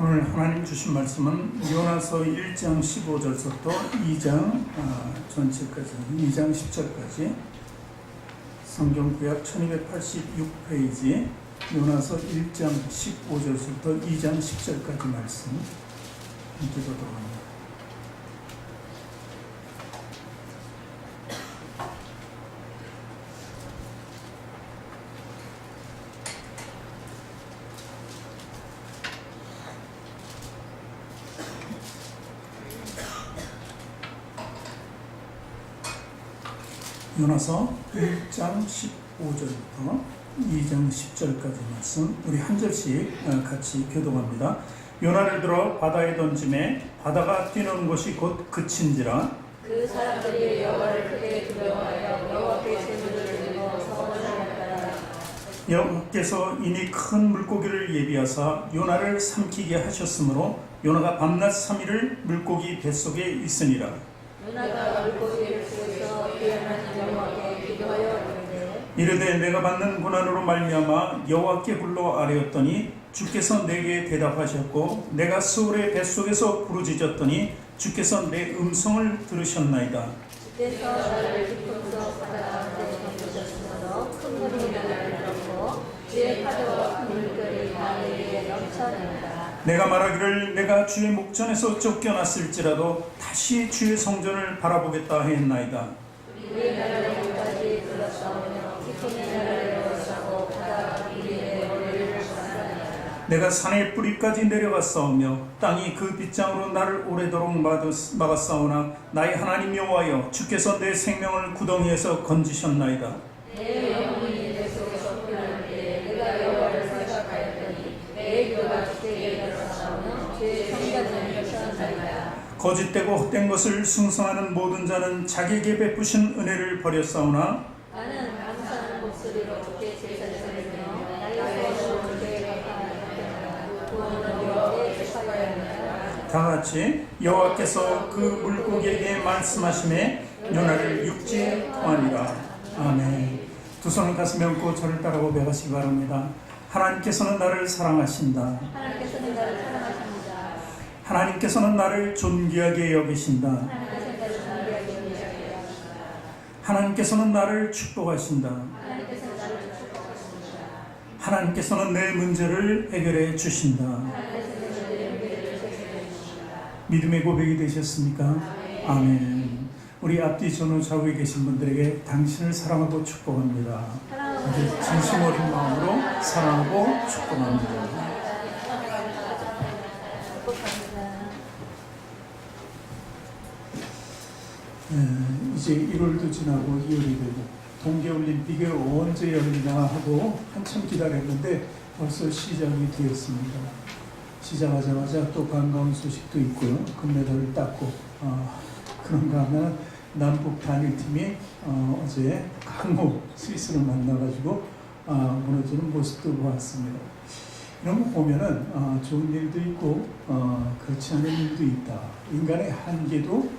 오늘 하나님 주신 말씀은 요나서 1장 15절부터 2장 전체까지 2장 10절까지 성경구약 1286페이지 요나서 1장 15절부터 2장 10절까지 말씀 기도록 합니다. 요나서 1장 15절부터 2장 10절까지 말씀 우리 한 절씩 같이 교독합니다. 요나를 들어 바다에 던짐에 바다가 뛰는 곳이 곧 그친지라. 그 사람들이 여호와를 크게 두려워하여 여호와께 제물을 드리고 서원을 하였더라. 여호와께서 이미 큰 물고기를 예비하사 요나를 삼키게 하셨으므로 요나가 밤낮 3일을 물고기 뱃속에 있으니라. 요나가 물고기 뱃속에서 귀환한 여호와께 기도하여 이르되 내가 받는 고난으로 말미암아 여호와께 불러 아뢰었더니 주께서 내게 대답하셨고 내가 스올의 뱃속에서 부르짖었더니 주께서 내 음성을 들으셨나이다. 주께서 나를 깊은 바다 가운데 던지셨으므로 큰 물이 나를 들었고 주의 파도와 큰 물결이 나에게 넘쳐나니라. 내가 말하기를 내가 주의 목전에서 쫓겨났을지라도 다시 주의 성전을 바라보겠다 했나이다. 우리 나라를 여기까지 둘러싸우며 깊은 나라를 둘러싸고 바다 위에 머리를 박사나이다. 내가 산의 뿌리까지 내려갔사오며 땅이 그 빗장으로 나를 오래도록 막았사오나 나의 하나님 여호와여 주께서 내 생명을 구덩이에서 건지셨나이다. 내 영혼이 내 속에서 피할 때 내가 여호와를 생각하였더니 내 기도가 주께 이르렀사오며 주의 성전을 펼쳤나이다. 거짓되고 헛된 것을 숭상하는 모든 자는 자기에게 베푸신 은혜를 버렸사오나 나는 감사하는 목소리로 주께 제사를 드리며 나의 소원을 주께 갚아나가고 구원을 여호와께 축하하였나이다. 다같이 여호와께서 그 물고기에게 말씀하시매 요나를 육지에 토하니라. 아멘. 두 손을 가슴에 얹고 저를 따라 고백하시기 바랍니다. 하나님께서는 나를 사랑하신다. 하나님께서는 나를 사랑하십니다. 하나님께서는 나를 존귀하게 여기신다. 하나님께서는 나를 존귀하게 여기십니다. 하나님께서는 나를 축복하신다. 하나님께서는 나를 축복하십니다. 하나님께서는 내 문제를 해결해 주신다. 하나님께서는 내 문제를 해결해 주십니다. 믿음의 고백이 되셨습니까? 아멘. 우리 앞뒤 전후 좌우에 계신 분들에게 당신을 사랑하고 축복합니다. 아주 진심 어린 마음으로 사랑하고 축복합니다. 이제 1월도 지나고 2월이 되고 동계올림픽이 언제 열리나 하고 한참 기다렸는데 벌써 시작이 되었습니다. 시작하자마자 또 반가운 소식도 있고요. 금메달을 땄고 그런가 하면 남북 단일팀이 어제 강호 스위스를 만나가지고 무너지는 모습도 보았습니다. 이런 거 보면은 좋은 일도 있고 그렇지 않은 일도 있다. 인간의 한계도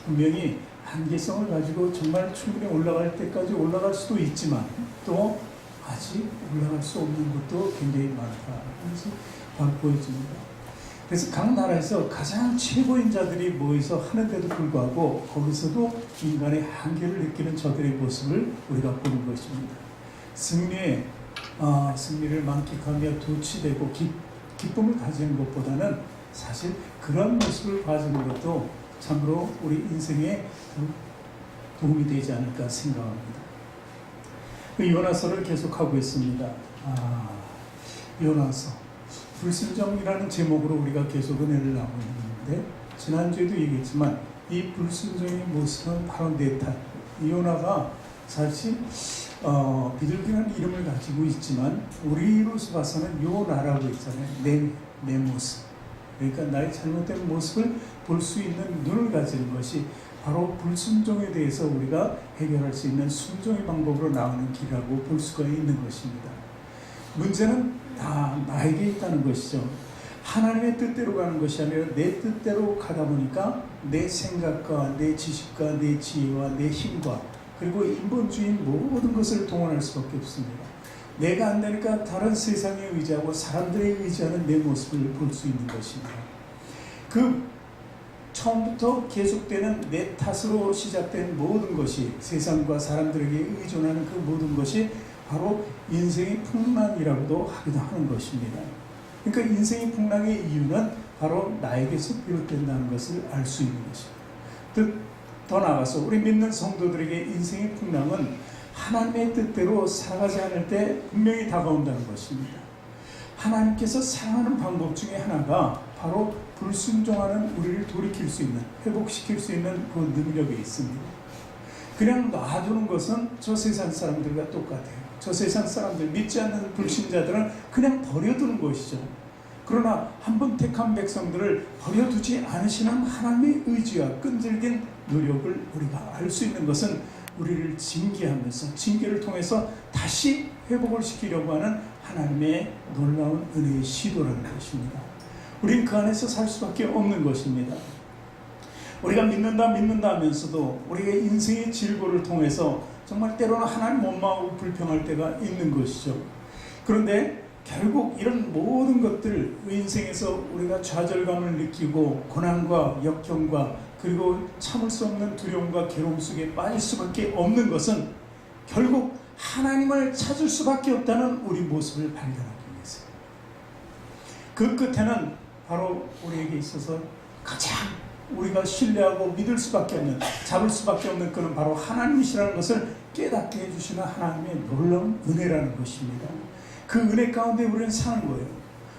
분명히 한계성을 가지고 정말 충분히 올라갈 때까지 올라갈 수도 있지만 또 아직 올라갈 수 없는 것도 굉장히 많다. 그래서 바로 보여집니다. 그래서 각 나라에서 가장 최고인 자들이 모여서 하는데도 불구하고 거기서도 인간의 한계를 느끼는 저들의 모습을 우리가 보는 것입니다. 승리를 만끽하며 도취되고 기쁨을 가지는 것보다는 사실 그런 모습을 봐주는 것도 참으로 우리 인생에 도움이 되지 않을까 생각합니다. 요나서를 계속하고 있습니다. 요나서 불순종이라는 제목으로 우리가 계속 은혜를 나누고 있는데 지난주에도 얘기했지만 이 불순종의 모습은 바로 내 탓. 요나가 사실 비둘기라는 이름을 가지고 있지만 우리로서 봐서는 요나라고 있잖아요. 내 모습. 그러니까 나의 잘못된 모습을 볼 수 있는 눈을 가지는 것이 바로 불순종에 대해서 우리가 해결할 수 있는 순종의 방법으로 나오는 길이라고 볼 수가 있는 것입니다. 문제는 다 나에게 있다는 것이죠. 하나님의 뜻대로 가는 것이 아니라 내 뜻대로 가다 보니까 내 생각과 내 지식과 내 지혜와 내 힘과 그리고 인본주의 모든 것을 동원할 수밖에 없습니다. 내가 안 되니까 다른 세상에 의지하고 사람들에 의지하는 내 모습을 볼 수 있는 것입니다. 그 처음부터 계속되는 내 탓으로 시작된 모든 것이, 세상과 사람들에게 의존하는 그 모든 것이 바로 인생의 풍랑이라고도 하기도 하는 것입니다. 그러니까 인생의 풍랑의 이유는 바로 나에게서 비롯된다는 것을 알 수 있는 것입니다. 더 나아가서 우리 믿는 성도들에게 인생의 풍랑은 하나님의 뜻대로 살아가지 않을 때 분명히 다가온다는 것입니다. 하나님께서 사랑하는 방법 중에 하나가 바로 불순종하는 우리를 돌이킬 수 있는, 회복시킬 수 있는 그 능력이 있습니다. 그냥 놔두는 것은 저 세상 사람들과 똑같아요. 저 세상 사람들, 믿지 않는 불신자들은 그냥 버려두는 것이죠. 그러나 한 번 택한 백성들을 버려두지 않으시는 하나님의 의지와 끈질긴 노력을 우리가 알 수 있는 것은 우리를 징계하면서, 징계를 통해서 다시 회복을 시키려고 하는 하나님의 놀라운 은혜의 시도라는 것입니다. 우린 그 안에서 살 수밖에 없는 것입니다. 우리가 믿는다 하면서도 우리의 인생의 질고를 통해서 정말 때로는 하나님 원망하고 불평할 때가 있는 것이죠. 그런데 결국 이런 모든 것들, 인생에서 우리가 좌절감을 느끼고 고난과 역경과 그리고 참을 수 없는 두려움과 괴로움 속에 빠질 수밖에 없는 것은 결국 하나님을 찾을 수밖에 없다는 우리 모습을 발견하기 위해서입니다. 그 끝에는 바로 우리에게 있어서 가장 우리가 신뢰하고 믿을 수밖에 없는, 잡을 수밖에 없는 그는 바로 하나님이시라는 것을 깨닫게 해주시는 하나님의 놀라운 은혜라는 것입니다. 그 은혜 가운데 우리는 사는 거예요.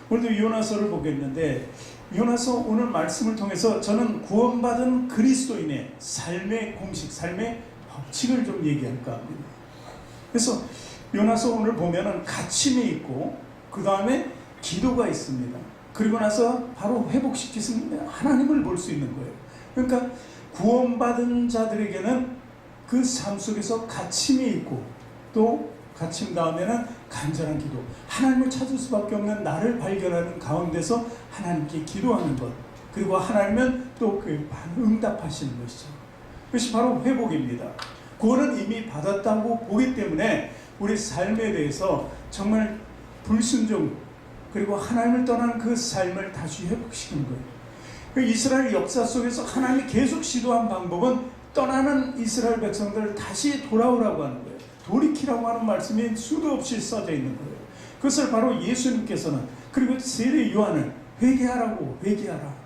오늘도 요나서를 보겠는데, 요나서 오늘 말씀을 통해서 저는 구원받은 그리스도인의 삶의 공식, 삶의 법칙을 좀 얘기할까 합니다. 그래서 요나서 오늘 보면은 가침이 있고, 그 다음에 기도가 있습니다. 그리고 나서 바로 회복시키신 하나님을 볼 수 있는 거예요. 그러니까 구원받은 자들에게는 그 삶 속에서 가침이 있고, 또 가침 다음에는 간절한 기도, 하나님을 찾을 수밖에 없는 나를 발견하는 가운데서 하나님께 기도하는 것, 그리고 하나님은 또 그 응답하시는 것이죠. 그것이 바로 회복입니다. 구원은 이미 받았다고 보기 때문에 우리 삶에 대해서 정말 불순종, 그리고 하나님을 떠난 그 삶을 다시 회복시키는 거예요. 이스라엘 역사 속에서 하나님이 계속 시도한 방법은 떠나는 이스라엘 백성들을 다시 돌아오라고 하는 거예요. 돌이키라고 하는 말씀이 수도 없이 써져 있는 거예요. 그것을 바로 예수님께서는, 그리고 세례 요한을 회개하라,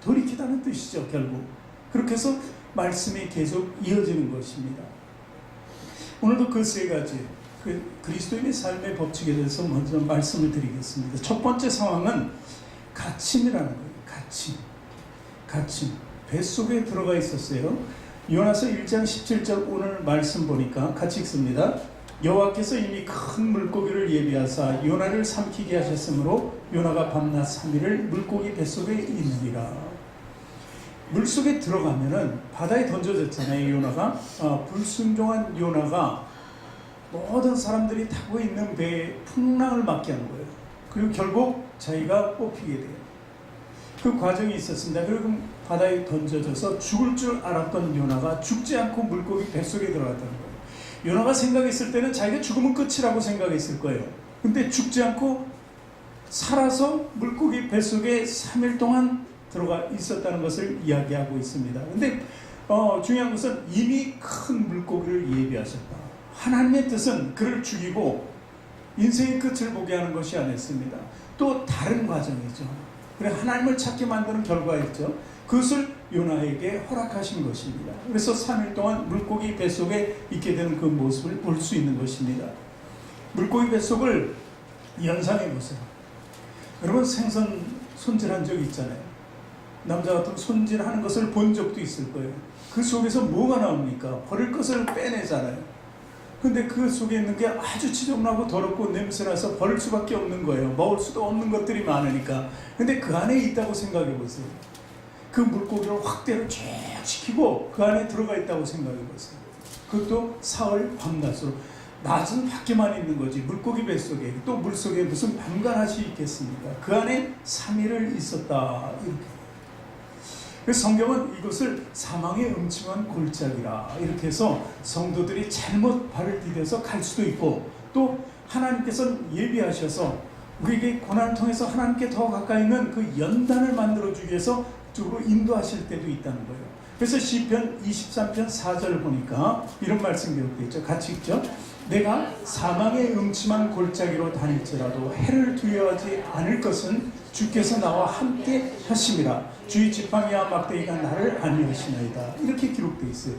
돌이키다는 뜻이죠. 결국 그렇게 해서 말씀이 계속 이어지는 것입니다. 오늘도 그 세 가지, 그리스도인의 삶의 법칙에 대해서 먼저 말씀을 드리겠습니다. 첫 번째 상황은 가침이라는 거예요. 가침. 뱃속에 들어가 있었어요. 요나서 1장 17절 오늘 말씀 보니까 같이 읽습니다. 여호와께서 이미 큰 물고기를 예비하사 요나를 삼키게 하셨으므로 요나가 밤낮 3일을 물고기 뱃속에 있느니라. 물속에 들어가면은 바다에 던져졌잖아요. 요나가 불순종한 요나가 모든 사람들이 타고 있는 배에 풍랑을 맞게 하는 거예요. 그리고 결국 자기가 뽑히게 돼요. 그 과정이 있었습니다. 그리고 바다에 던져져서 죽을 줄 알았던 요나가 죽지 않고 물고기 뱃속에 들어갔다는 거예요. 요나가 생각했을 때는 자기가 죽으면 끝이라고 생각했을 거예요. 근데 죽지 않고 살아서 물고기 뱃속에 3일 동안 들어가 있었다는 것을 이야기하고 있습니다. 근데 중요한 것은 이미 큰 물고기를 예비하셨다. 하나님의 뜻은 그를 죽이고 인생의 끝을 보게 하는 것이 아니었습니다. 또 다른 과정이죠. 그래 하나님을 찾게 만드는 결과였죠. 그것을 요나에게 허락하신 것입니다. 그래서 3일 동안 물고기 뱃속에 있게 되는 그 모습을 볼 수 있는 것입니다. 물고기 뱃속을 연상해 보세요. 여러분 생선 손질한 적 있잖아요. 남자 같은 손질하는 것을 본 적도 있을 거예요. 그 속에서 뭐가 나옵니까? 버릴 것을 빼내잖아요. 근데 그 속에 있는 게 아주 지저분하고 더럽고 냄새나서 버릴 수밖에 없는 거예요. 먹을 수도 없는 것들이 많으니까. 근데 그 안에 있다고 생각해 보세요. 그 물고기를 확대를 쭉 시키고 그 안에 들어가 있다고 생각해 보세요. 그것도 사흘 밤낮으로. 낮은 밖에만 있는 거지. 물고기 뱃속에. 또 물속에 무슨 밤낮이 있겠습니까? 그 안에 3일을 있었다. 이렇게. 그래서 성경은 이것을 사망의 음침한 골짜기라 이렇게 해서 성도들이 잘못 발을 디뎌서 갈 수도 있고 또 하나님께서는 예비하셔서 우리에게 고난을 통해서 하나님께 더 가까이 있는 그 연단을 만들어주기 위해서 쪽으로 인도하실 때도 있다는 거예요. 그래서 시편 23편 4절 보니까 이런 말씀 기록되어 있죠. 같이 읽죠. 내가 사망의 음침한 골짜기로 다닐지라도 해를 두려워하지 않을 것은 주께서 나와 함께 하심이라. 주의 지팡이와 막대기가 나를 안위하시나이다. 이렇게 기록되어 있어요.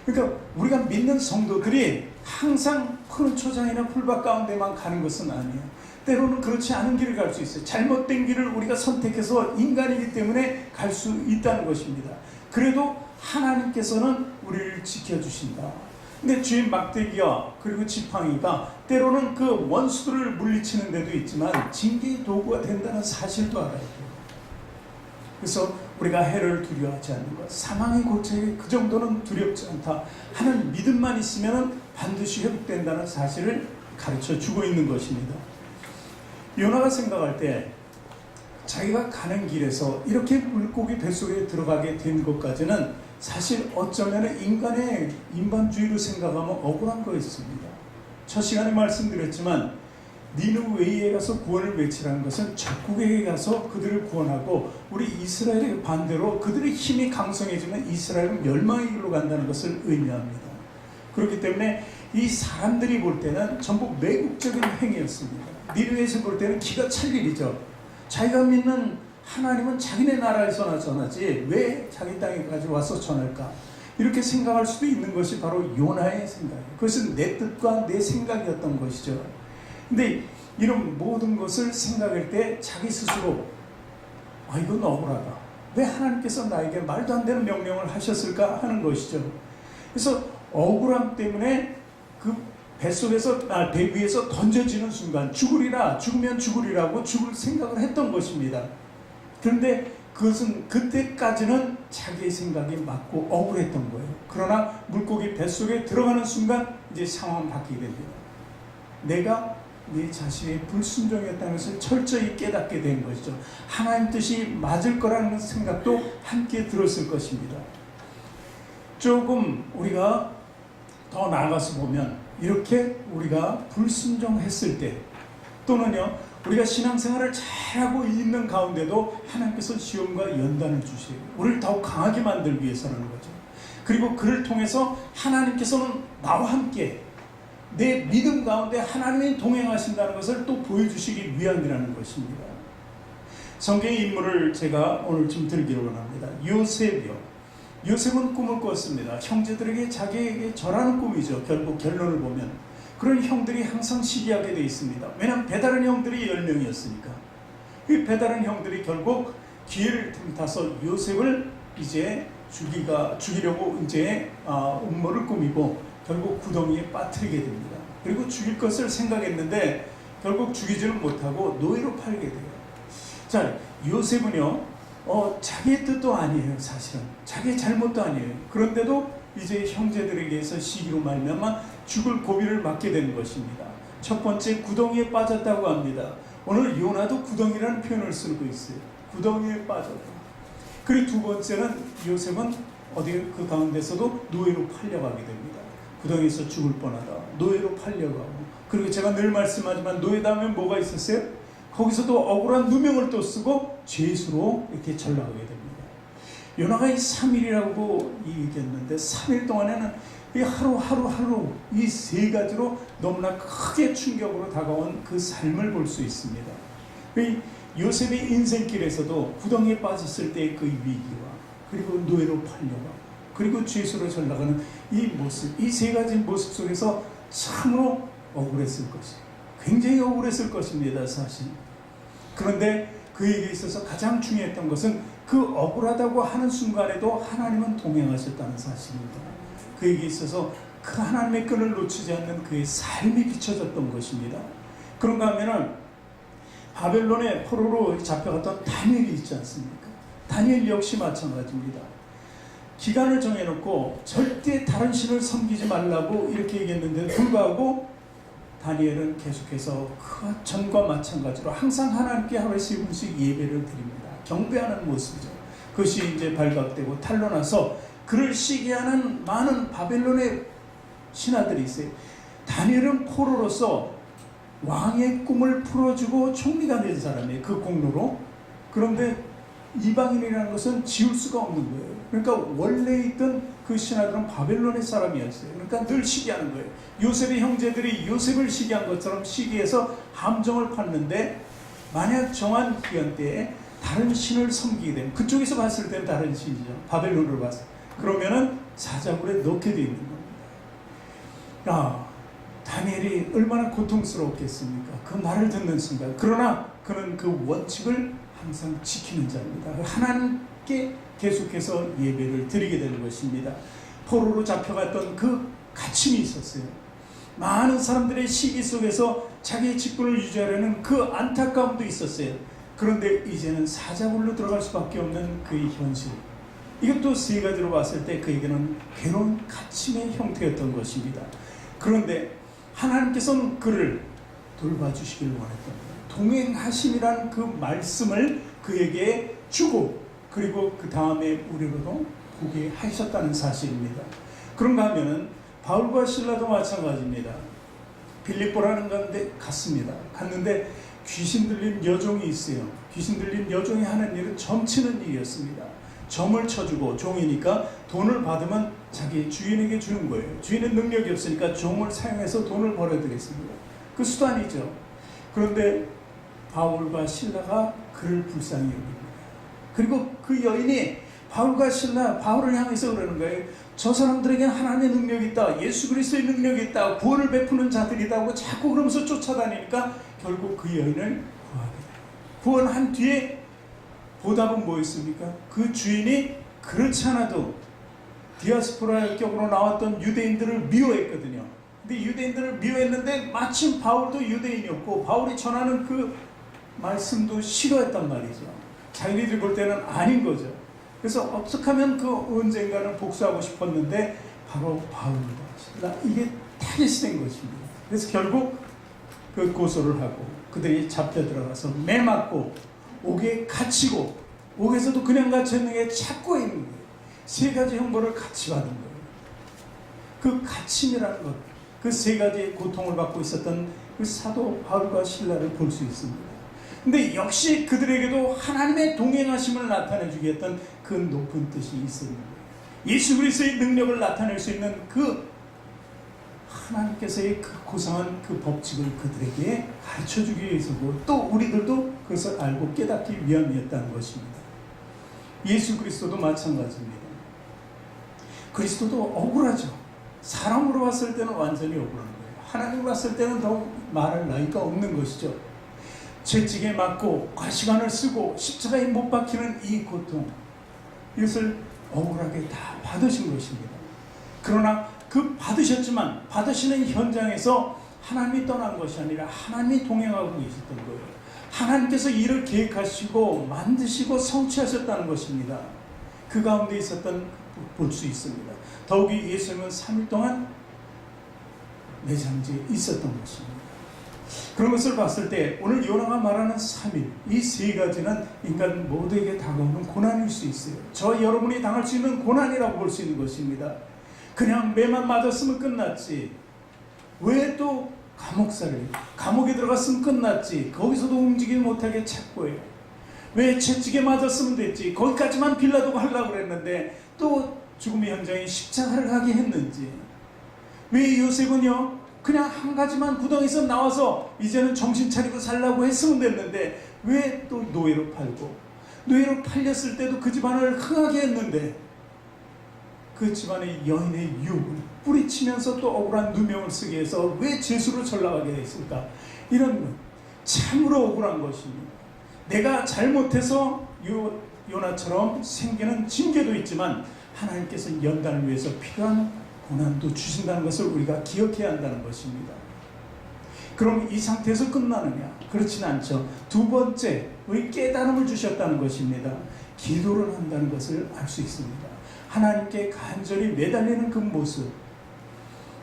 그러니까 우리가 믿는 성도들이 항상 푸른 초장이나 풀밭 가운데만 가는 것은 아니에요. 때로는 그렇지 않은 길을 갈 수 있어요. 잘못된 길을 우리가 선택해서 인간이기 때문에 갈 수 있다는 것입니다. 그래도 하나님께서는 우리를 지켜주신다. 근데 주의 막대기와 그리고 지팡이가 때로는 그 원수들을 물리치는 데도 있지만 징계의 도구가 된다는 사실도 알아야 돼요. 그래서 우리가 해를 두려워하지 않는 것, 사망의 골짜기 그 정도는 두렵지 않다 하는 믿음만 있으면 반드시 회복된다는 사실을 가르쳐 주고 있는 것입니다. 요나가 생각할 때 자기가 가는 길에서 이렇게 물고기 뱃속에 들어가게 된 것까지는 사실 어쩌면 인간의 인반주의로 생각하면 억울한 거였습니다. 첫 시간에 말씀드렸지만 니느웨에 가서 구원을 외치라는 것은 적국에게 가서 그들을 구원하고 우리 이스라엘의 반대로 그들의 힘이 강성해지면 이스라엘은 멸망의 길로 간다는 것을 의미합니다. 그렇기 때문에 이 사람들이 볼 때는 전부 매국적인 행위였습니다. 니느웨에서 볼 때는 기가 찰 일이죠. 자기가 믿는 하나님은 자기네 나라에서나 전하지 왜 자기 땅에까지 와서 전할까? 이렇게 생각할 수도 있는 것이 바로 요나의 생각이에요. 그것은 내 뜻과 내 생각이었던 것이죠. 근데 이런 모든 것을 생각할 때 자기 스스로 이건 억울하다. 왜 하나님께서 나에게 말도 안 되는 명령을 하셨을까 하는 것이죠. 그래서 억울함 때문에 그 뱃속에서 배 위에서 던져지는 순간 죽으면 죽으리라고 죽을 생각을 했던 것입니다. 그런데 그것은 그때까지는 자기의 생각이 맞고 억울했던 거예요. 그러나 물고기 뱃속에 들어가는 순간 이제 상황은 바뀌게 됩니다. 내가 내 자신의 불순종이었다는 것을 철저히 깨닫게 된 것이죠. 하나님 뜻이 맞을 거라는 생각도 함께 들었을 것입니다. 조금 우리가 더 나아가서 보면 이렇게 우리가 불순종했을 때 또는요 우리가 신앙생활을 잘하고 있는 가운데도 하나님께서 시험과 연단을 주세요. 우리를 더욱 강하게 만들기 위해서라는 거죠. 그리고 그를 통해서 하나님께서는 나와 함께 내 믿음 가운데 하나님이 동행하신다는 것을 또 보여주시기 위함이라는 것입니다. 성경의 인물을 제가 오늘 좀 들기로 원합니다. 요셉이요. 요셉은 꿈을 꿨습니다. 형제들에게 자기에게 절하는 꿈이죠. 결국 결론을 보면 그런 형들이 항상 시기하게 되어 있습니다. 왜냐하면 배다른 형들이 10명이었으니까. 이 배다른 형들이 결국 기회를 틈타서 요셉을 이제 죽이려고 이제 음모를 꾸미고 결국 구덩이에 빠뜨리게 됩니다. 그리고 죽일 것을 생각했는데 결국 죽이지는 못하고 노예로 팔게 돼요. 자, 요셉은요 자기의 뜻도 아니에요. 사실은 자기의 잘못도 아니에요. 그런데도 이제 형제들에게서 시기로 말미암아 죽을 고비를 맞게 되는 것입니다. 첫 번째 구덩이에 빠졌다고 합니다. 오늘 요나도 구덩이라는 표현을 쓰고 있어요. 구덩이에 빠졌다. 그리고 두 번째는 요셉은 어디 그 가운데서도 노예로 팔려가게 됩니다. 구덩이에서 죽을 뻔하다. 노예로 팔려가고. 그리고 제가 늘 말씀하지만 노예 다음에 뭐가 있었어요? 거기서도 억울한 누명을 또 쓰고 죄수로 이렇게 전락하게 됩니다. 요나가 이 3일이라고 얘기했는데 3일 동안에는 이 하루 이 세 가지로 너무나 크게 충격으로 다가온 그 삶을 볼 수 있습니다. 이 요셉의 인생길에서도 구덩이에 빠졌을 때의 그 위기와 그리고 노예로 팔려가고 그리고 죄수로 전락하는 이 모습, 이 세 가지 모습 속에서 참으로 억울했을 것이에요. 굉장히 억울했을 것입니다, 사실. 그런데 그에게 있어서 가장 중요했던 것은 그 억울하다고 하는 순간에도 하나님은 동행하셨다는 사실입니다. 그에게 있어서 그 하나님의 끈을 놓치지 않는 그의 삶이 비춰졌던 것입니다. 그런가 하면은 바벨론의 포로로 잡혀갔던 다니엘이 있지 않습니까? 다니엘 역시 마찬가지입니다. 기간을 정해놓고 절대 다른 신을 섬기지 말라고 이렇게 얘기했는데 불구하고 다니엘은 계속해서 그 전과 마찬가지로 항상 하나님께 하루에 3번씩 예배를 드립니다. 경배하는 모습이죠. 그것이 이제 발각되고 탄로나서 그를 시기하는 많은 바벨론의 신하들이 있어요. 다니엘은 포로로서 왕의 꿈을 풀어주고 총리가 된 사람이에요. 그 공로로. 그런데 이방인이라는 것은 지울 수가 없는 거예요. 그러니까 원래 있던 그 신하들은 바벨론의 사람이었어요. 그러니까 늘 시기하는 거예요. 요셉의 형제들이 요셉을 시기한 것처럼 시기해서 함정을 팠는데, 만약 정한 기간 때에 다른 신을 섬기게 되면, 그쪽에서 봤을 때는 다른 신이죠. 바벨론으로 봤을 때. 그러면은 사자굴에 넣게 되어 있는 겁니다. 다니엘이 얼마나 고통스러웠겠습니까? 그 말을 듣는 순간. 그러나 그는 그 원칙을 항상 지키는 자입니다. 하나님께 계속해서 예배를 드리게 되는 것입니다. 포로로 잡혀갔던 그 가침이 있었어요. 많은 사람들의 시기 속에서 자기의 직분을 유지하려는 그 안타까움도 있었어요. 그런데 이제는 사자굴로 들어갈 수밖에 없는 그의 현실. 이것도 세 가지로 봤을 때 그에게는 괴로운 갇힘의 형태였던 것입니다. 그런데 하나님께서는 그를 돌봐주시길 원했던 거예요. 동행하심이라는 그 말씀을 그에게 주고, 그리고 그 다음에 우리로도 보게 하셨다는 사실입니다. 그런가 하면은 바울과 실라도 마찬가지입니다. 빌립보라는 가운데 갔는데 귀신 들린 여종이 있어요. 귀신 들린 여종이 하는 일은 점치는 일이었습니다. 점을 쳐주고, 종이니까 돈을 받으면 자기 주인에게 주는 거예요. 주인은 능력이 없으니까 종을 사용해서 돈을 벌어들였습니다. 그 수단이죠. 그런데 바울과 실라가 그를 불쌍히 여깁니다. 그리고 그 여인이 바울과 실라, 바울을 향해서 그러는 거예요. 저 사람들에게는 하나님의 능력이 있다, 예수 그리스도의 능력이 있다, 구원을 베푸는 자들이다 하고 자꾸 그러면서 쫓아다니니까 결국 그 여인을 구하게 돼요. 구원한 뒤에 보답은 뭐였습니까? 그 주인이 그렇지 않아도 디아스포라 격으로 나왔던 유대인들을 미워했거든요. 근데 유대인들을 미워했는데 마침 바울도 유대인이었고 바울이 전하는 그 말씀도 싫어했단 말이죠. 자기네들이 볼 때는 아닌 거죠. 그래서 어떻게 하면 그 언젠가는 복수하고 싶었는데 바로 바울과 이게 타겟이 된 것입니다. 그래서 결국 그 고소를 하고 그들이 잡혀 들어가서 매 맞고 옥에 갇히고, 옥에서도 그냥 갇혀있는 게 찾고 있는 거예요. 세 가지 형벌을 같이 받은 거예요. 그 갇힘이라는 것, 그 세 가지의 고통을 받고 있었던 그 사도 바울과 실라를 볼 수 있습니다. 근데 역시 그들에게도 하나님의 동행하심을 나타내 주겠던 그 높은 뜻이 있습니다. 예수 그리스도의 능력을 나타낼 수 있는 그 하나님께서의 그 고상한 그 법칙을 그들에게 가르쳐 주기 위해서고, 또 우리들도 그것을 알고 깨닫기 위함이었다는 것입니다. 예수 그리스도도 마찬가지입니다. 그리스도도 억울하죠. 사람으로 봤을 때는 완전히 억울한 거예요. 하나님으로 봤을 때는 더 말할 나위가 없는 것이죠. 채찍에 맞고 가시관을 쓰고 십자가에 못 박히는 이 고통, 이것을 억울하게 다 받으신 것입니다. 그러나 그 받으셨지만 받으시는 현장에서 하나님이 떠난 것이 아니라 하나님이 동행하고 계셨던 거예요. 하나님께서 일을 계획하시고 만드시고 성취하셨다는 것입니다. 그 가운데 있었던 볼 수 있습니다. 더욱이 예수님은 3일 동안 내장지에 있었던 것입니다. 그런 것을 봤을 때 오늘 요나가 말하는 3일, 이 세 가지는 인간 모두에게 다가오는 고난일 수 있어요. 저 여러분이 당할 수 있는 고난이라고 볼 수 있는 것입니다. 그냥 매만 맞았으면 끝났지, 왜 또 감옥에 들어갔으면 끝났지, 거기서도 움직이지 못하게 찾고요. 왜 채찍에 맞았으면 됐지, 거기까지만 빌라도가 하려고 그랬는데 또 죽음의 현장에 십자가를 가게 했는지, 왜 요셉은요 그냥 한 가지만 구덩이에서 나와서 이제는 정신 차리고 살라고 했으면 됐는데 왜 또 노예로 팔고, 노예로 팔렸을 때도 그 집안을 흥하게 했는데 그 집안의 여인의 유혹을 뿌리치면서 또 억울한 누명을 쓰게 해서 왜 죄수로 전락하게 됐을까? 이런 것 참으로 억울한 것입니다. 내가 잘못해서 요나처럼 생기는 징계도 있지만 하나님께서 연단을 위해서 필요한 고난도 주신다는 것을 우리가 기억해야 한다는 것입니다. 그럼 이 상태에서 끝나느냐? 그렇지는 않죠. 두 번째, 우리 깨달음을 주셨다는 것입니다. 기도를 한다는 것을 알 수 있습니다. 하나님께 간절히 매달리는 그 모습,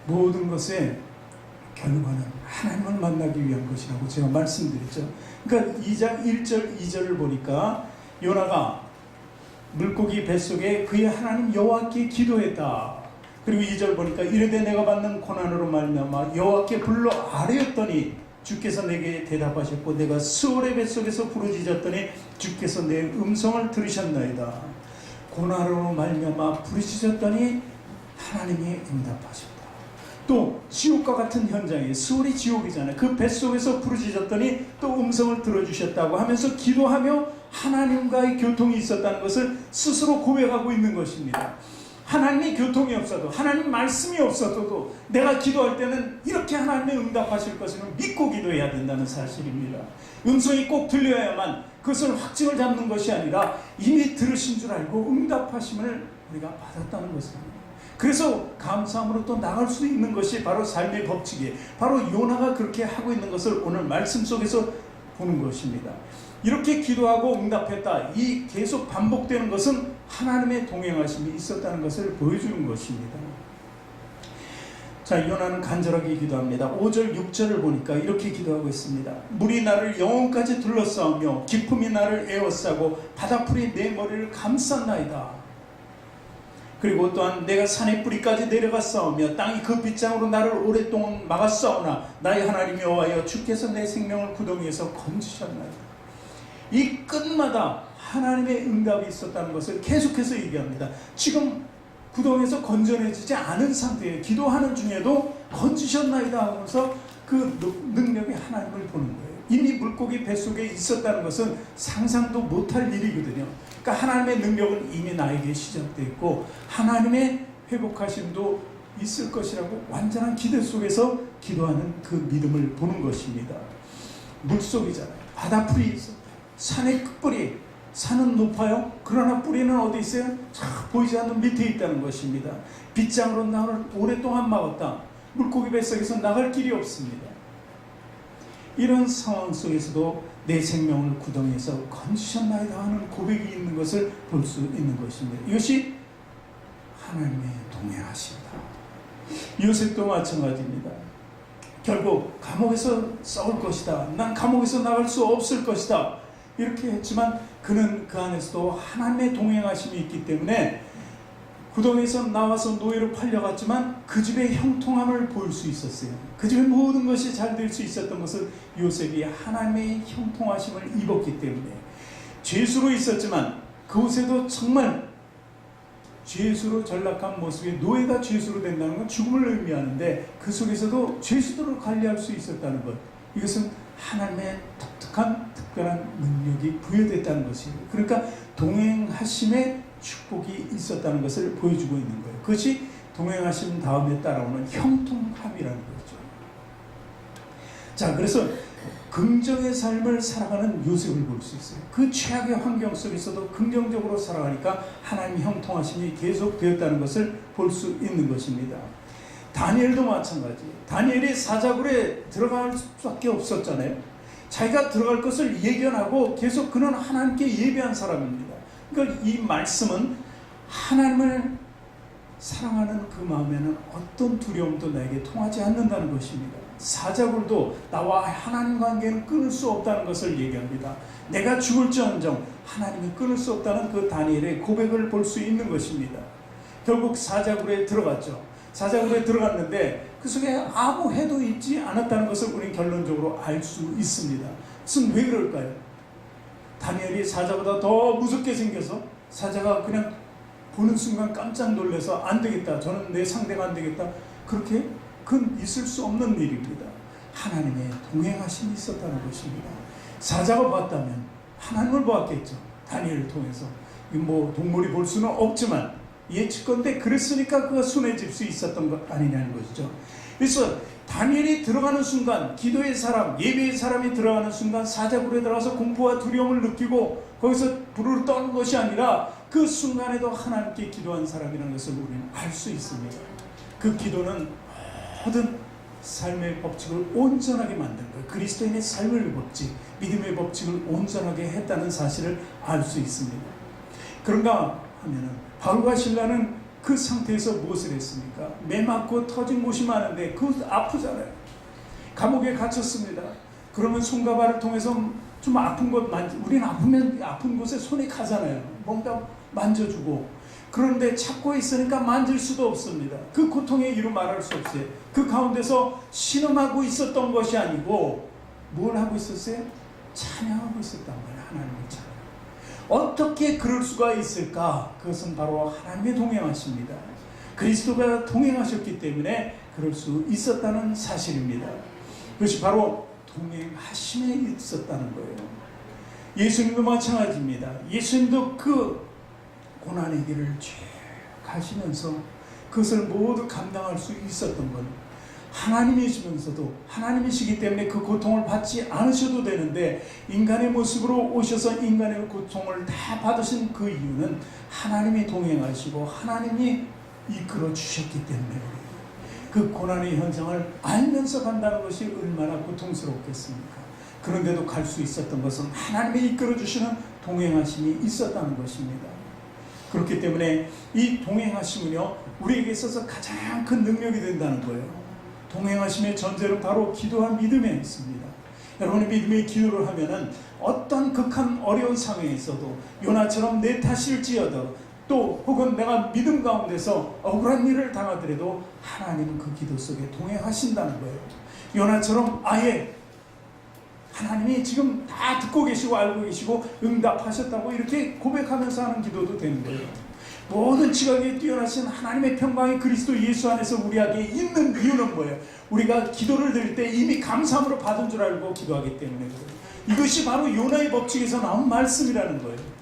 모든 것의 결과는 하나님을 만나기 위한 것이라고 제가 말씀드렸죠. 그러니까 2장 1절 2절을 보니까 요나가 물고기 뱃속에 그의 하나님 여호와께 기도했다. 그리고 2절 보니까 이르되 내가 받는 고난으로 말미암아 여호와께 불러 아뢰었더니 주께서 내게 대답하셨고 내가 수월의 뱃속에서 부르짖었더니 주께서 내 음성을 들으셨나이다. 고난으로 말미암아 부르짖었더니 하나님이 응답하셨다. 또 지옥과 같은 현장에, 수월이 지옥이잖아요. 그 뱃속에서 부르짖었더니 또 음성을 들어주셨다고 하면서 기도하며 하나님과의 교통이 있었다는 것을 스스로 고백하고 있는 것입니다. 하나님의 교통이 없어도, 하나님 말씀이 없어도 내가 기도할 때는 이렇게 하나님의 응답하실 것을 믿고 기도해야 된다는 사실입니다. 음성이 꼭 들려야만 그것을 확증을 잡는 것이 아니라 이미 들으신 줄 알고 응답하심을 우리가 받았다는 것입니다. 그래서 감사함으로 또 나갈 수 있는 것이 바로 삶의 법칙이에요. 바로 요나가 그렇게 하고 있는 것을 오늘 말씀 속에서 보는 것입니다. 이렇게 기도하고 응답했다. 이 계속 반복되는 것은 하나님의 동행하심이 있었다는 것을 보여주는 것입니다. 자, 요나는 간절하게 기도합니다. 5절 6절을 보니까 이렇게 기도하고 있습니다. 물이 나를 영혼까지 둘러싸우며 기품이 나를 에워싸고 바다풀이 내 머리를 감쌌나이다. 그리고 또한 내가 산의 뿌리까지 내려갔사오며 땅이 그 빗장으로 나를 오랫동안 막았사오나 나의 하나님 여호와여 주께서 내 생명을 구덩이에서 건지셨나이다. 이 끝마다 하나님의 응답이 있었다는 것을 계속해서 얘기합니다. 지금 구덩이에서 건져내지지 않은 상태에 기도하는 중에도 건지셨나이다 하면서 그 능력이 하나님을 보는 거예요. 이미 물고기 뱃속에 있었다는 것은 상상도 못할 일이거든요. 그러니까 하나님의 능력은 이미 나에게 시작되어 있고 하나님의 회복하심도 있을 것이라고 완전한 기대 속에서 기도하는 그 믿음을 보는 것입니다. 물속이잖아요. 바다풀이 있어. 산의 끝뿌리, 산은 높아요. 그러나 뿌리는 어디 있어요? 잘 보이지 않는 밑에 있다는 것입니다. 빗장으로 나를 오랫동안 막았다. 물고기 뱃속에서 나갈 길이 없습니다. 이런 상황 속에서도 내 생명을 구덩이에서 건지셨나이다 하는 고백이 있는 것을 볼 수 있는 것입니다. 이것이 하나님의 동행하심이다. 요셉도 마찬가지입니다. 결국 감옥에서 썩을 것이다. 난 감옥에서 나갈 수 없을 것이다. 이렇게 했지만 그는 그 안에서도 하나님의 동행하심이 있기 때문에 구덩이에서 나와서 노예로 팔려갔지만 그 집의 형통함을 볼 수 있었어요. 그 집의 모든 것이 잘 될 수 있었던 것은 요셉이 하나님의 형통하심을 입었기 때문에 죄수로 있었지만 그곳에도 정말 죄수로 전락한 모습에 노예가 죄수로 된다는 건 죽음을 의미하는데 그 속에서도 죄수들을 관리할 수 있었다는 것, 이것은 하나님의 독특한 특별한 능력이 부여됐다는 것이에요. 그러니까 동행하심의 축복이 있었다는 것을 보여주고 있는 거예요. 그것이 동행하심 다음에 따라오는 형통함이라는 거죠. 자, 그래서 긍정의 삶을 살아가는 요셉을 볼 수 있어요. 그 최악의 환경 속에서도 긍정적으로 살아가니까 하나님의 형통하심이 계속되었다는 것을 볼 수 있는 것입니다. 다니엘도 마찬가지. 다니엘이 사자굴에 들어갈 수밖에 없었잖아요. 자기가 들어갈 것을 예견하고 계속 그는 하나님께 예배한 사람입니다. 그러니까 이 말씀은 하나님을 사랑하는 그 마음에는 어떤 두려움도 나에게 통하지 않는다는 것입니다. 사자굴도 나와 하나님 관계는 끊을 수 없다는 것을 얘기합니다. 내가 죽을지언정 하나님이 끊을 수 없다는 그 다니엘의 고백을 볼 수 있는 것입니다. 결국 사자굴에 들어갔죠. 사자굴에 들어갔는데 그 속에 아무 해도 있지 않았다는 것을 우리는 결론적으로 알 수 있습니다. 그것은 왜 그럴까요? 다니엘이 사자보다 더 무섭게 생겨서 사자가 그냥 보는 순간 깜짝 놀라서 안 되겠다, 저는 내 상대가 안 되겠다, 그렇게 그건 있을 수 없는 일입니다. 하나님의 동행하심이 있었다는 것입니다. 사자가 봤다면 하나님을 보았겠죠. 다니엘을 통해서. 뭐 동물이 볼 수는 없지만 예측건데 그랬으니까 그가 순해질 수 있었던 것 아니냐는 것이죠. 그래서 다니엘이 들어가는 순간, 기도의 사람, 예배의 사람이 들어가는 순간 사자굴에 들어가서 공포와 두려움을 느끼고 거기서 부르르 떠는 것이 아니라 그 순간에도 하나님께 기도한 사람이라는 것을 우리는 알 수 있습니다. 그 기도는 모든 삶의 법칙을 온전하게 만든 거예요. 그리스도인의 삶의 법칙, 믿음의 법칙을 온전하게 했다는 사실을 알 수 있습니다. 그런가 하면은 바울과 실라는 그 상태에서 무엇을 했습니까? 매 맞고 터진 곳이 많은데 그 아프잖아요. 감옥에 갇혔습니다. 그러면 손과 발을 통해서 좀 아픈 곳 우리는 아프면 아픈 곳에 손이 가잖아요. 뭔가 만져주고. 그런데 찾고 있으니까 만질 수도 없습니다. 그 고통의 이루 말할 수 없어요. 그 가운데서 신음하고 있었던 것이 아니고 뭘 하고 있었어요? 찬양하고 있었단 말이에요. 하나님을 찬양. 어떻게 그럴 수가 있을까? 그것은 바로 하나님의 동행하십니다. 그리스도가 동행하셨기 때문에 그럴 수 있었다는 사실입니다. 그것이 바로 동행하심에 있었다는 거예요. 예수님도 마찬가지입니다. 예수님도 그 고난의 길을 쭉 가시면서 그것을 모두 감당할 수 있었던 건 하나님이시면서도 하나님이시기 때문에 그 고통을 받지 않으셔도 되는데 인간의 모습으로 오셔서 인간의 고통을 다 받으신 그 이유는 하나님이 동행하시고 하나님이 이끌어 주셨기 때문에 그 고난의 현장을 알면서 간다는 것이 얼마나 고통스럽겠습니까? 그런데도 갈 수 있었던 것은 하나님이 이끌어 주시는 동행하심이 있었다는 것입니다. 그렇기 때문에 이 동행하심은요, 우리에게 있어서 가장 큰 능력이 된다는 거예요. 동행하심의 전제는 바로 기도와 믿음에 있습니다. 여러분이 믿음의 기도를 하면은 어떤 극한 어려운 상황에서도 요나처럼 내 탓일지어도 또 혹은 내가 믿음 가운데서 억울한 일을 당하더라도 하나님은 그 기도 속에 동행하신다는 거예요. 요나처럼 아예 하나님이 지금 다 듣고 계시고 알고 계시고 응답하셨다고 이렇게 고백하면서 하는 기도도 되는 거예요. 모든 지각에 뛰어나신 하나님의 평강이 그리스도 예수 안에서 우리에게 있는 이유는 뭐예요? 우리가 기도를 드릴 때 이미 감사함으로 받은 줄 알고 기도하기 때문에 그래요. 이것이 바로 요나의 법칙에서 나온 말씀이라는 거예요.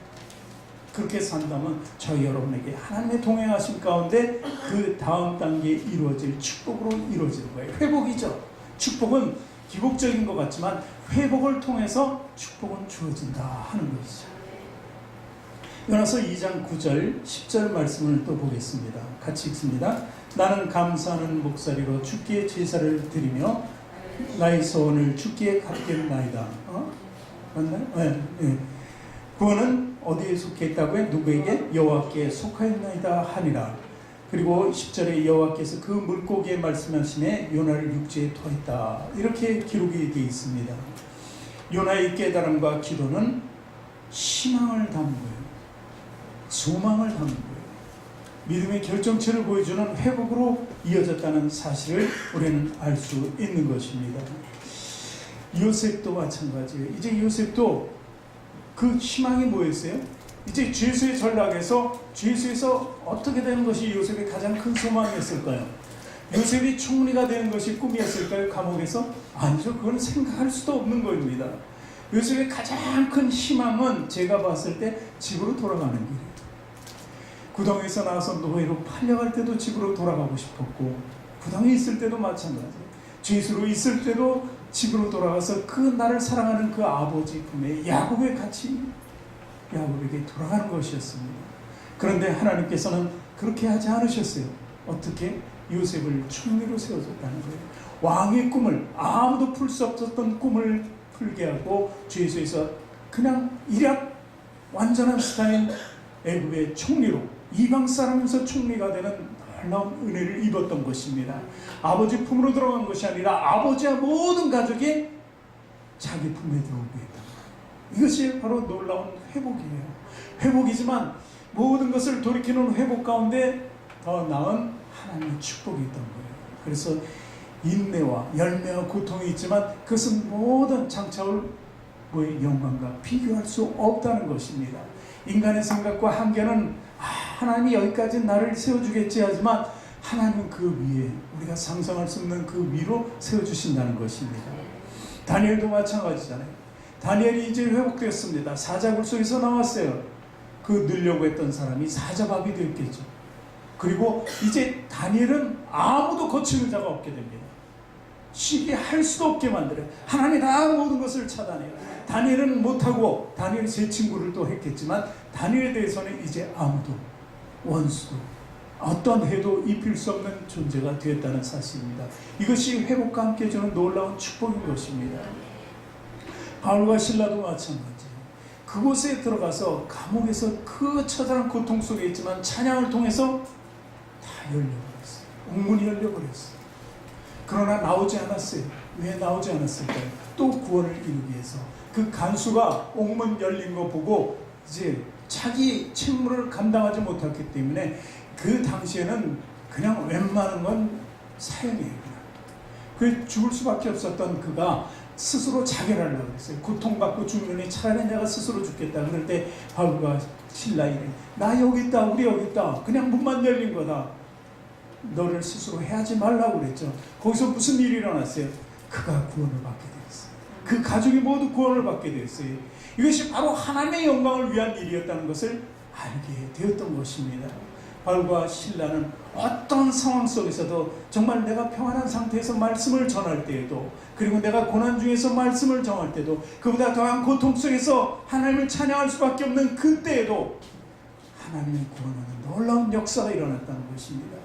그렇게 산다면 저희 여러분에게 하나님의 동행하심 가운데 그 다음 단계에 이루어질 축복으로 이루어지는 거예요. 회복이죠. 축복은 기복적인 것 같지만 회복을 통해서 축복은 주어진다 하는 것이죠. 요나서 2장 9절 10절 말씀을 또 보겠습니다. 같이 읽습니다. 나는 감사하는 목소리로 주께 제사를 드리며 나의 소원을 주께 갚겠나이다. 맞나요? 네. 구원은 어디에 속했다고요? 누구에게? 여호와께 속하였나이다 하니라. 그리고 10절에 여호와께서 그 물고기에 말씀하시매 요나를 육지에 토했다. 이렇게 기록이 되어 있습니다. 요나의 깨달음과 기도는 희망을 담은 거예요. 소망을 담은 거예요. 믿음의 결정체를 보여주는 회복으로 이어졌다는 사실을 우리는 알 수 있는 것입니다. 요셉도 마찬가지예요. 이제 요셉도 그 희망이 뭐였어요? 이제 죄수의 전락에서 죄수에서 어떻게 되는 것이 요셉의 가장 큰 소망이었을까요? 요셉이 총리가 되는 것이 꿈이었을까요? 감옥에서? 아니죠. 그건 생각할 수도 없는 겁니다. 요셉의 가장 큰 희망은 제가 봤을 때 집으로 돌아가는 길이에요. 구덩이에서 나와서 노예로 팔려갈 때도 집으로 돌아가고 싶었고 구덩이에 있을 때도 마찬가지예요. 죄수로 있을 때도 집으로 돌아가서 그 나를 사랑하는 그 아버지 품에 야곱의 같이 야곱에게 돌아가는 것이었습니다. 그런데 하나님께서는 그렇게 하지 않으셨어요. 어떻게? 요셉을 총리로 세워줬다는 거예요. 왕의 꿈을, 아무도 풀 수 없었던 꿈을 풀게 하고 죄수에서 그냥 일약 완전한 스타인 애굽의 총리로 이방 사람에서 총리가 되는 놀라운 은혜를 입었던 것입니다. 아버지 품으로 들어간 것이 아니라 아버지와 모든 가족이 자기 품에 들어오게 했다. 이것이 바로 놀라운 회복이에요. 회복이지만 모든 것을 돌이키는 회복 가운데 더 나은 하나님의 축복이 있던 거예요. 그래서 인내와 열매와 고통이 있지만 그것은 모든 장차올 영광과 비교할 수 없다는 것입니다. 인간의 생각과 한계는 하나님이 여기까지 나를 세워주겠지 하지만 하나님은 그 위에 우리가 상상할 수 없는 그 위로 세워주신다는 것입니다. 다니엘도 마찬가지잖아요. 다니엘이 이제 회복되었습니다. 사자굴 속에서 나왔어요. 그 늘려고 했던 사람이 사자밥이 되었겠죠. 그리고 이제 다니엘은 아무도 거치는 자가 없게 됩니다. 쉽게 할 수도 없게 만들어요. 하나님이 다 모든 것을 차단해요. 다니엘은 못하고 다니엘 세 친구를 또 했겠지만 다니엘에 대해서는 이제 아무도 원수도 어떤 해도 입힐 수 없는 존재가 되었다는 사실입니다. 이것이 회복과 함께 주는 놀라운 축복인 것입니다. 바울과 실라도 마찬가지예요. 그곳에 들어가서 감옥에서 그 처절한 고통 속에 있지만 찬양을 통해서 다 열려버렸어요. 옥문이 열려버렸어요. 그러나 나오지 않았어요. 왜 나오지 않았을까요? 또 구원을 이루기 위해서. 그 간수가 옥문 열린 거 보고 이제 자기 책무를 감당하지 못했기 때문에 그 당시에는 그냥 웬만한 건 사형이에요. 그 죽을 수밖에 없었던 그가 스스로 자결하려고 그랬어요. 고통받고 죽느니 차라리 내가 스스로 죽겠다. 그럴 때 바울과 실라 이래. 나 여기 있다. 우리 여기 있다. 그냥 문만 열린 거다. 너를 스스로 해하지 말라고 그랬죠. 거기서 무슨 일이 일어났어요? 그가 구원을 받게 되었어요. 그 가족이 모두 구원을 받게 되었어요. 이것이 바로 하나님의 영광을 위한 일이었다는 것을 알게 되었던 것입니다. 바울과 실라는 어떤 상황 속에서도 정말 내가 평안한 상태에서 말씀을 전할 때에도, 그리고 내가 고난 중에서 말씀을 전할 때도, 그보다 더한 고통 속에서 하나님을 찬양할 수밖에 없는 그때에도 하나님의 구원하는 놀라운 역사가 일어났다는 것입니다.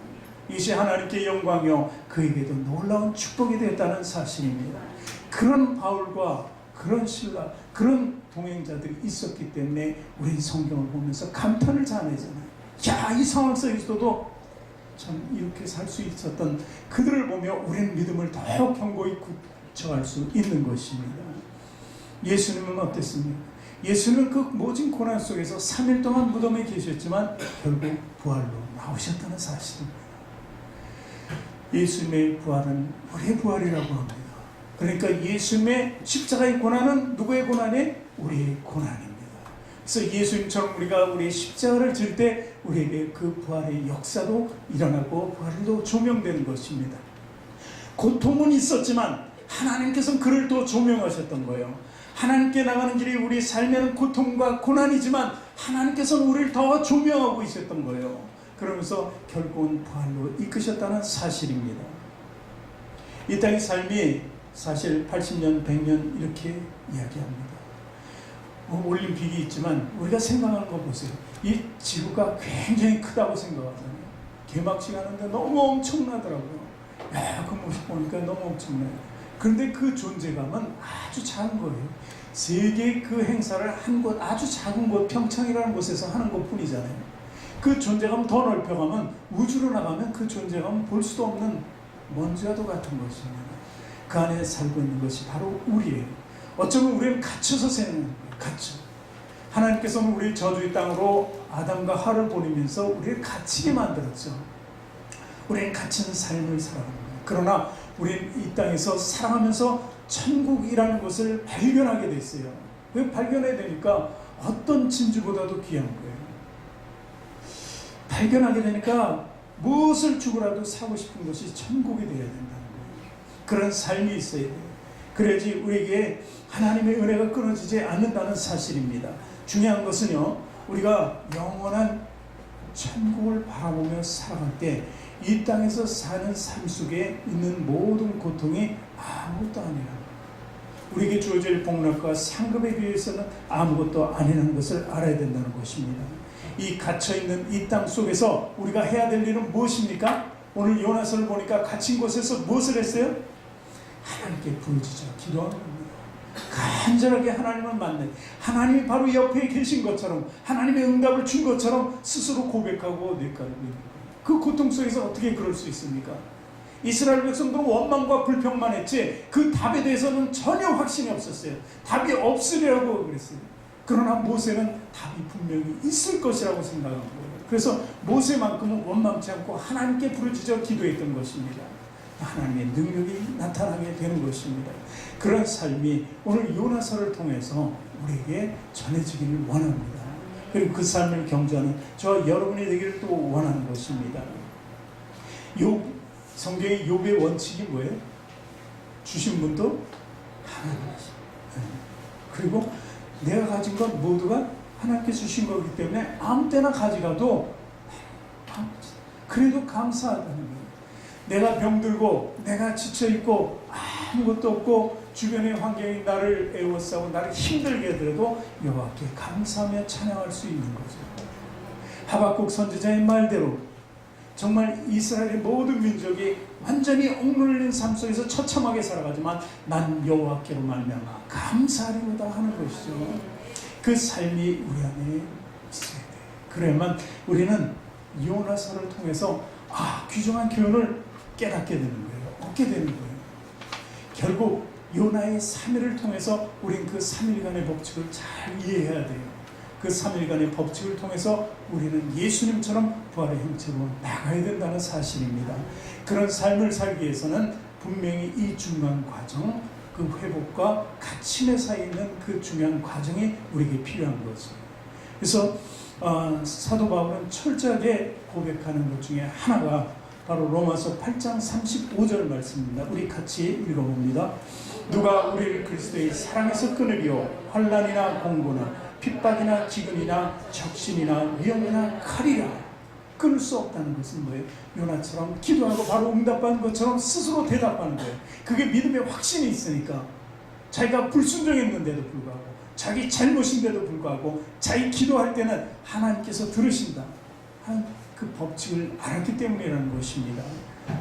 이것이 하나님께 영광이요 그에게도 놀라운 축복이 되었다는 사실입니다. 그런 바울과 그런 실라, 그런 동행자들이 있었기 때문에 우리 성경을 보면서 감탄을 자내잖아요. 야, 이 상황 속에서도 참 이렇게 살 수 있었던 그들을 보며 우리는 믿음을 더 견고히 굳혀갈 수 있는 것입니다. 예수님은 어땠습니까? 예수님은 그 모진 고난 속에서 3일 동안 무덤에 계셨지만 결국 부활로 나오셨다는 사실입니다. 예수님의 부활은 우리의 부활이라고 합니다. 그러니까 예수님의 십자가의 고난은 누구의 고난이? 우리의 고난입니다. 그래서 예수님처럼 우리가 우리의 십자가를 질 때 우리에게 그 부활의 역사도 일어나고 부활도 조명되는 것입니다. 고통은 있었지만 하나님께서는 그를 또 조명하셨던 거예요. 하나님께 나가는 길이 우리 삶에는 고통과 고난이지만 하나님께서는 우리를 더 조명하고 있었던 거예요. 그러면서 결국은 부활로 이끄셨다는 사실입니다. 이 땅의 삶이 사실 80년, 100년 이렇게 이야기합니다. 올림픽이 있지만 우리가 생각하는 거 보세요. 이 지구가 굉장히 크다고 생각하잖아요. 개막식 하는데 너무 엄청나더라고요. 야, 그 모습 보니까 너무 엄청나요. 그런데 그 존재감은 아주 작은 거예요. 세계 그 행사를 한 곳, 아주 작은 곳, 평창이라는 곳에서 하는 것 뿐이잖아요. 그 존재감 더 넓혀가면, 우주로 나가면 그 존재감은 볼 수도 없는 먼지와도 같은 것입니다. 그 안에 살고 있는 것이 바로 우리예요. 어쩌면 우리는 갇혀서 사는 거예요. 갇혀. 하나님께서는 우리를 저주의 땅으로 아담과 하와를 보내면서 우리를 갇히게 만들었죠. 우리는 갇히는 삶을 살아가는 거예요. 그러나 우리는 이 땅에서 살아가면서 천국이라는 것을 발견하게 됐어요. 왜 발견해야 되니까 어떤 진주보다도 귀한 거예요. 발견하게 되니까 무엇을 주고라도 사고 싶은 것이 천국이 되어야 된다는 거예요. 그런 삶이 있어야 돼요. 그래야지 우리에게 하나님의 은혜가 끊어지지 않는다는 사실입니다. 중요한 것은요, 우리가 영원한 천국을 바라보며 살아갈 때 이 땅에서 사는 삶 속에 있는 모든 고통이 아무것도 아니라는 거예요. 우리에게 주어질 복락과 상급에 비해서는 아무것도 아니라는 것을 알아야 된다는 것입니다. 이 갇혀있는 이 땅 속에서 우리가 해야 될 일은 무엇입니까? 오늘 요나서를 보니까 갇힌 곳에서 무엇을 했어요? 하나님께 부르짖어 기도하는 겁니다. 간절하게 하나님을 만나, 하나님이 바로 옆에 계신 것처럼, 하나님의 응답을 준 것처럼 스스로 고백하고 뇌가리고 있는 거예요. 그 고통 속에서 어떻게 그럴 수 있습니까? 이스라엘 백성들은 원망과 불평만 했지 그 답에 대해서는 전혀 확신이 없었어요. 답이 없으리라고 그랬어요. 그러나 모세는 답이 분명히 있을 것이라고 생각한 거예요. 그래서 모세만큼은 원망치 않고 하나님께 부르짖어 기도했던 것입니다. 하나님의 능력이 나타나게 되는 것입니다. 그런 삶이 오늘 요나서를 통해서 우리에게 전해지기를 원합니다. 그리고 그 삶을 경주하는 저 여러분이 되기를 또 원하는 것입니다. 성경의 욥의 원칙이 뭐예요? 주신 분도 하나님이십니다. 그리고 내가 가진 건 모두가 하나님께 주신 거기 때문에 아무 때나 가져가도 그래도 감사하다는 거예요. 내가 병들고 내가 지쳐있고 아무것도 없고 주변의 환경이 나를 애워싸고 나를 힘들게 하더라도 여호와께 감사하며 찬양할 수 있는 거죠. 하박국 선지자의 말대로 정말 이스라엘의 모든 민족이 완전히 억눌린 삶 속에서 처참하게 살아가지만 난 여호와께로 말미암아 감사하리로다 하는 것이죠. 그 삶이 우리 안에 있어야 돼요. 그래야만 우리는 요나서를 통해서 귀중한 교훈을 깨닫게 되는 거예요. 얻게 되는 거예요. 결국 요나의 3일을 통해서 우린 그 3일간의 법칙을 잘 이해해야 돼요. 그 3일간의 법칙을 통해서 우리는 예수님처럼 부활의 형체로 나가야 된다는 사실입니다. 그런 삶을 살기 위해서는 분명히 이 중간 과정, 그 회복과 갇힘의 사이에 있는 그 중요한 과정이 우리에게 필요한 거죠. 그래서 사도 바울은 철저하게 고백하는 것 중에 하나가 바로 로마서 8장 35절 말씀입니다. 우리 같이 읽어봅니다. 누가 우리를 그리스도의 사랑에서 끊으리요 환난이나 공고나 핍박이나 기근이나 적신이나 위험이나 칼이라. 끊을 수 없다는 것은 뭐예요? 요나처럼 기도하고 바로 응답받는 것처럼 스스로 대답하는 거예요. 그게 믿음의 확신이 있으니까 자기가 불순종했는데도 불구하고 자기 잘못인데도 불구하고 자기 기도할 때는 하나님께서 들으신다 하는 그 법칙을 알았기 때문이라는 것입니다.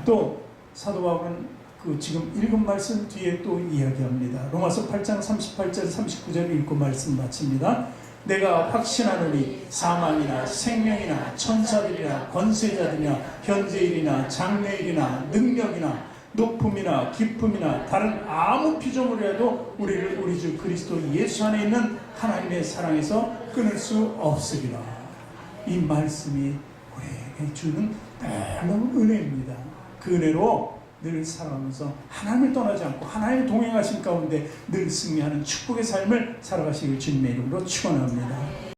또 사도 바울은 그 지금 읽은 말씀 뒤에 또 이야기합니다. 로마서 8장 38절 39절 읽고 말씀 마칩니다. 내가 확신하노니 사망이나 생명이나 천사들이나 권세자들이나 현재일이나 장래일이나 능력이나 높음이나 깊음이나 다른 아무 피조물이라도 우리를 우리 주 그리스도 예수 안에 있는 하나님의 사랑에서 끊을 수 없으리라. 이 말씀이 우리에게 주는 놀라운 은혜입니다. 그 은혜로 늘 살아가면서 하나님을 떠나지 않고 하나님의 동행하신 가운데 늘 승리하는 축복의 삶을 살아가시길 주님의 이름으로 축원합니다.